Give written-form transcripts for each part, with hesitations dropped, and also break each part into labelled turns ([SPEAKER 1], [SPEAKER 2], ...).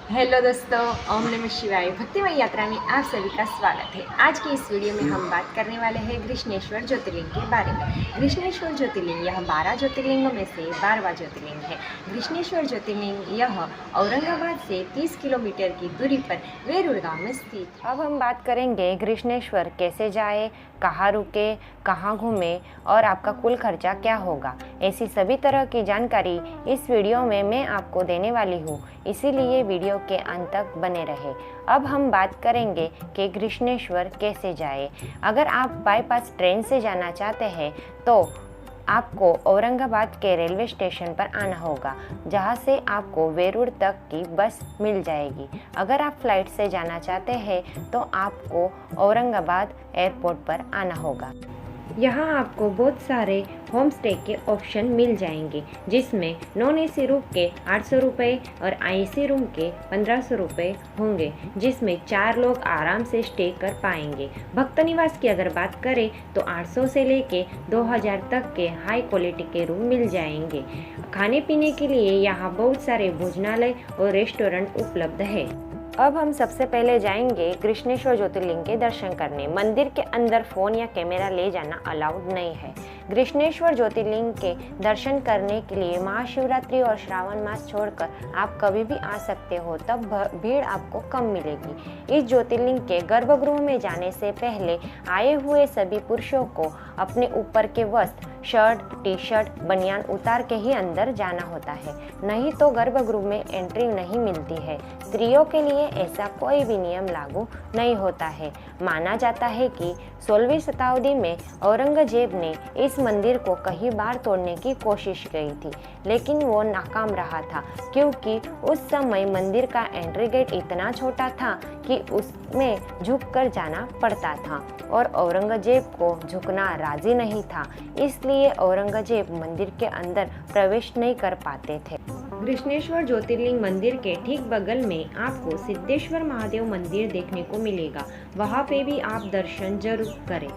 [SPEAKER 1] Hello दोस्तों, ओम नमः शिवाय। भक्तिमय यात्रा में आप सभी का स्वागत है। आज की इस वीडियो में हम बात करने वाले हैं कृष्णेश्वर ज्योतिर्लिंग के बारे में। कृष्णेश्वर ज्योतिर्लिंग यह 12 ज्योतिर्लिंगों में से 12वां ज्योतिर्लिंग है। कृष्णेश्वर ज्योतिर्लिंग यह औरंगाबाद से 30 किलोमीटर की दूरी पर वेरूळ गांव में स्थित।
[SPEAKER 2] अब हम बात करेंगे कृष्णेश्वर कैसे जाए, कहाँ रुके, कहाँ घूमे और आपका कुल खर्चा क्या होगा। ऐसी सभी तरह की जानकारी इस वीडियो में मैं आपको देने वाली हूँ, इसीलिए वीडियो के अंत तक बने रहे। अब हम बात करेंगे कि कृष्णेश्वर कैसे जाए। अगर आप बाईपास ट्रेन से जाना चाहते हैं तो आपको औरंगाबाद के रेलवे स्टेशन पर आना होगा, जहां से आपको वेरूळ तक की बस मिल जाएगी। अगर आप फ्लाइट से जाना चाहते हैं तो आपको औरंगाबाद एयरपोर्ट पर आना होगा। यहाँ आपको बहुत सारे होम स्टे के ऑप्शन मिल जाएंगे, जिसमें नॉन एसी रूम के 800 रुपये और एसी रूम के 1500 रुपये होंगे, जिसमें 4 लोग आराम से स्टे कर पाएंगे। भक्त निवास की अगर बात करें तो 800 से लेके 2000 तक के हाई क्वालिटी के रूम मिल जाएंगे। खाने पीने के लिए यहाँ बहुत सारे भोजनालय और रेस्टोरेंट उपलब्ध है। अब हम सबसे पहले जाएंगे कृष्णेश्वर ज्योतिर्लिंग के दर्शन करने। मंदिर के अंदर फोन या कैमरा ले जाना अलाउड नहीं है। कृष्णेश्वर ज्योतिर्लिंग के दर्शन करने के लिए महाशिवरात्रि और श्रावण मास छोड़कर आप कभी भी आ सकते हो, तब भीड़ आपको कम मिलेगी। इस ज्योतिर्लिंग के गर्भगृह में जाने से पहले आए हुए सभी पुरुषों को अपने ऊपर के वस्त्र, शर्ट, टी शर्ट, बनियान उतार के ही अंदर जाना होता है, नहीं तो गर्भगृह में एंट्री नहीं मिलती है। स्त्रियों के लिए ऐसा कोई भी नियम लागू नहीं होता है। माना जाता है कि 16वीं शताब्दी में औरंगजेब ने इस मंदिर को कई बार तोड़ने की कोशिश की थी, लेकिन वो नाकाम रहा था, क्योंकि उस समय मंदिर का एंट्री गेट इतना छोटा था कि उसमें झुककर जाना पड़ता था और औरंगजेब को झुकना राजी नहीं था, इसलिए औरंगजेब मंदिर के अंदर प्रवेश नहीं कर पाते थे। कृष्णेश्वर ज्योतिर्लिंग मंदिर के ठीक बगल में आपको सिद्धेश्वर महादेव मंदिर देखने को मिलेगा, वहाँ पे भी आप दर्शन जरूर करें।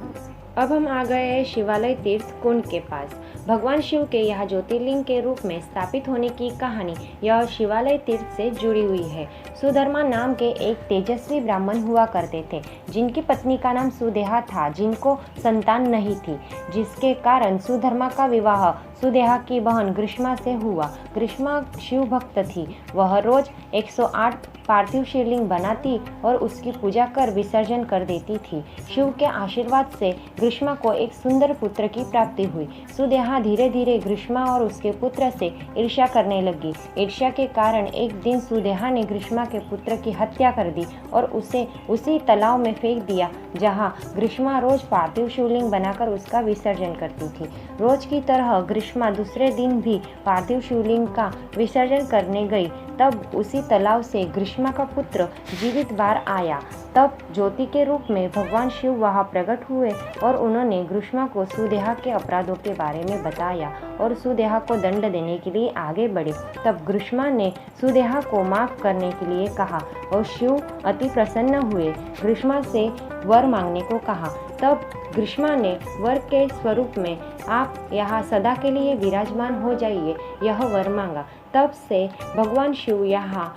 [SPEAKER 2] अब हम आ गए हैं शिवालय तीर्थ कुंड के पास। भगवान शिव के यहाँ ज्योतिर्लिंग के रूप में स्थापित होने की कहानी यह शिवालय तीर्थ से जुड़ी हुई है। सुधर्मा नाम के एक तेजस्वी ब्राह्मण हुआ करते थे, जिनकी पत्नी का नाम सुदेहा था, जिनको संतान नहीं थी, जिसके कारण सुधर्मा का विवाह सुदेहा की बहन ग्रीष्मा से हुआ। ग्रीष्मा शिव भक्त थी। वह रोज 108 पार्थिव शिवलिंग बनाती और उसकी पूजा कर विसर्जन कर देती थी। शिव के आशीर्वाद से ग्रीष्मा को एक सुंदर पुत्र की प्राप्ति हुई। सुदेहा धीरे धीरे ग्रीष्मा और उसके पुत्र से ईर्ष्या करने लगी। ईर्ष्या के कारण एक दिन सुदेहा ने ग्रीष्मा के पुत्र की हत्या कर दी और उसे उसी तालाब में फेंक दिया, जहाँ ग्रीष्मा रोज पार्थिव शिवलिंग बनाकर उसका विसर्जन करती थी। रोज की तरह ग्रीष्मा दूसरे दिन भी पार्थिव शिवलिंग का विसर्जन करने गई। तब उसी तालाब से ग्रीष्मा का पुत्र जीवित बाहर आया। तब ज्योति के रूप में भगवान शिव वहाँ प्रकट हुए और उन्होंने ग्रीष्मा को सुदेहा के अपराधों के बारे में बताया और सुदेहा को दंड देने के लिए आगे बढ़े। तब ग्रीष्मा ने सुदेहा को माफ करने के लिए कहा और शिव अति प्रसन्न हुए। ग्रीष्मा से वर मांगने को कहा। तब ग्रीष्मा ने वर के स्वरूप में आप यहाँ सदा के लिए विराजमान हो जाइए, यह वर मांगा। तब से भगवान शिव यहाँ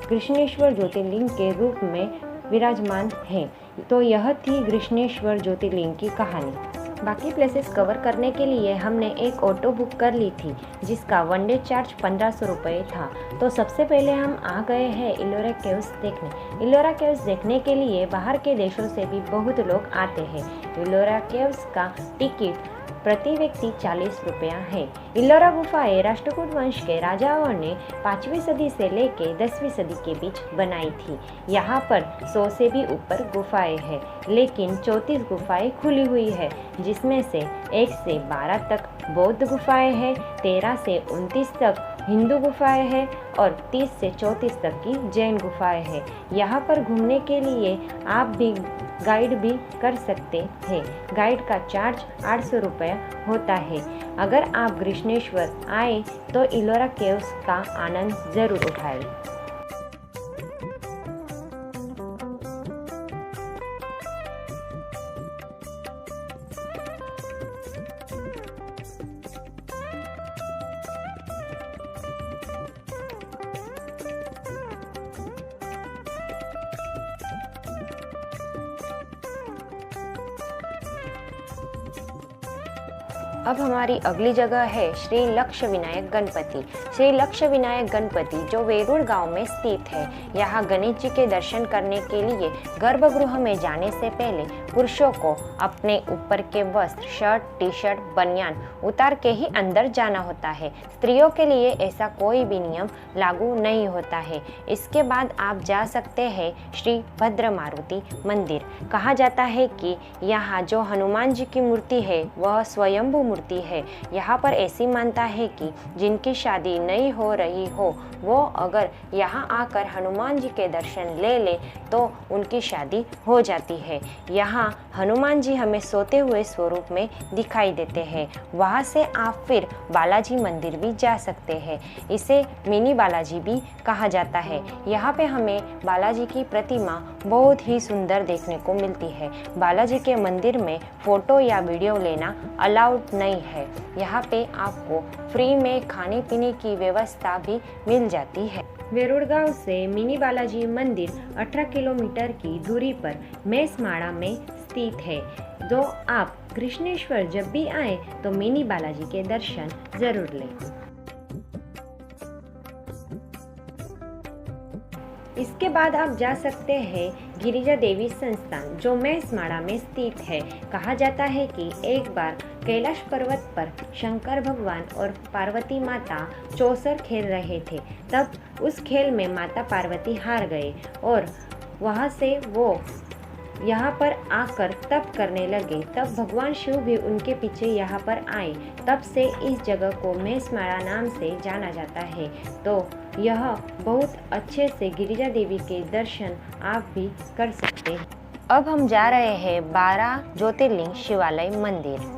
[SPEAKER 2] कृष्णेश्वर ज्योतिर्लिंग के रूप में विराजमान है। तो यह थी कृष्णेश्वर ज्योतिर्लिंग की कहानी। बाकी प्लेसेस कवर करने के लिए हमने एक ऑटो बुक कर ली थी, जिसका वन डे चार्ज 1500 रुपये था। तो सबसे पहले हम आ गए हैं इलोरा केव्स देखने। इलोरा केव्स देखने के लिए बाहर के देशों से भी बहुत लोग आते हैं। इलोरा केव्स का टिकट प्रति व्यक्ति 40 रुपया है। इलोरा गुफाएं राष्ट्रकूट वंश के राजाओं ने 5वीं सदी से लेकर 10वीं सदी के बीच बनाई थी। यहाँ पर 100 से भी ऊपर गुफाएं हैं, लेकिन 34 गुफाएं खुली हुई है, जिसमें से 1 से 12 तक बौद्ध गुफाएं हैं, 13 से 29 तक हिंदू गुफाएं हैं और 30 से 34 तक की जैन गुफाएं हैं। यहाँ पर घूमने के लिए आप भी गाइड भी कर सकते हैं। गाइड का चार्ज 800 रुपये होता है। अगर आप कृष्णेश्वर आए तो इलोरा केव्स का आनंद जरूर उठाएं। अब हमारी अगली जगह है श्री लक्ष्य विनायक गणपति। श्री लक्ष्य विनायक गणपति जो वेरूर गांव में स्थित है। यहाँ गणेश जी के दर्शन करने के लिए गर्भगृह में जाने से पहले पुरुषों को अपने ऊपर के वस्त्र शर्ट टी शर्ट बनियान उतार के ही अंदर जाना होता है। स्त्रियों के लिए ऐसा कोई भी नियम लागू नहीं होता है। इसके बाद आप जा सकते हैं श्री भद्र मारुति मंदिर। कहा जाता है कि यहाँ जो हनुमान जी की मूर्ति है वह स्वयंभू मूर्ति है। यहाँ पर ऐसी मानता है कि जिनकी शादी नहीं हो रही हो वो अगर यहाँ आकर हनुमान जी के दर्शन ले ले तो उनकी शादी हो जाती है। यहाँ हनुमान जी हमें सोते हुए स्वरूप में दिखाई देते हैं। वहाँ से आप फिर बालाजी मंदिर भी जा सकते हैं। इसे मिनी बालाजी भी कहा जाता है। यहाँ पे हमें बालाजी की प्रतिमा बहुत ही सुंदर देखने को मिलती है। बालाजी के मंदिर में फ़ोटो या वीडियो लेना अलाउड नहीं है। यहाँ पे आपको फ्री में खाने पीने की व्यवस्था भी मिल जाती है। वेरूर गांव से मिनी बालाजी मंदिर 18 किलोमीटर की दूरी पर मेसमाड़ा में स्थित है। तो आप कृष्णेश्वर जब भी आए तो मिनी बालाजी के दर्शन जरूर लें। इसके बाद आप जा सकते हैं गिरिजा देवी संस्थान जो मेसमाड़ा में स्थित है। कहा जाता है कि एक बार कैलाश पर्वत पर शंकर भगवान और पार्वती माता चौसर खेल रहे थे। तब उस खेल में माता पार्वती हार गए और वहाँ से वो यहाँ पर आकर तप करने लगे। तब भगवान शिव भी उनके पीछे यहाँ पर आए। तब से इस जगह को मेसमाड़ा नाम से जाना जाता है। तो यह बहुत अच्छे से गिरिजा देवी के दर्शन आप भी कर सकते हैं। अब हम जा रहे हैं 12 ज्योतिर्लिंग शिवालय मंदिर।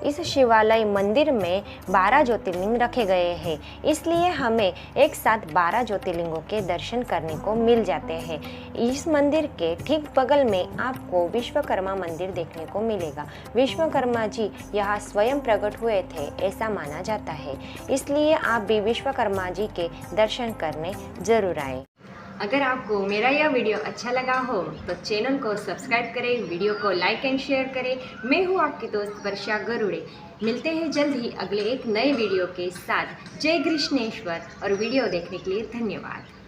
[SPEAKER 2] इस शिवालय मंदिर में 12 ज्योतिर्लिंग रखे गए हैं, इसलिए हमें एक साथ 12 ज्योतिर्लिंगों के दर्शन करने को मिल जाते हैं। इस मंदिर के ठीक बगल में आपको विश्वकर्मा मंदिर देखने को मिलेगा। विश्वकर्मा जी यहाँ स्वयं प्रकट हुए थे ऐसा माना जाता है, इसलिए आप भी विश्वकर्मा जी के दर्शन करने जरूर आए।
[SPEAKER 1] अगर आपको मेरा यह वीडियो अच्छा लगा हो तो चैनल को सब्सक्राइब करें, वीडियो को लाइक एंड शेयर करें। मैं हूँ आपकी दोस्त वर्षा गरुड़े। मिलते हैं जल्द ही अगले एक नए वीडियो के साथ। जय कृष्णेश्वर और वीडियो देखने के लिए धन्यवाद।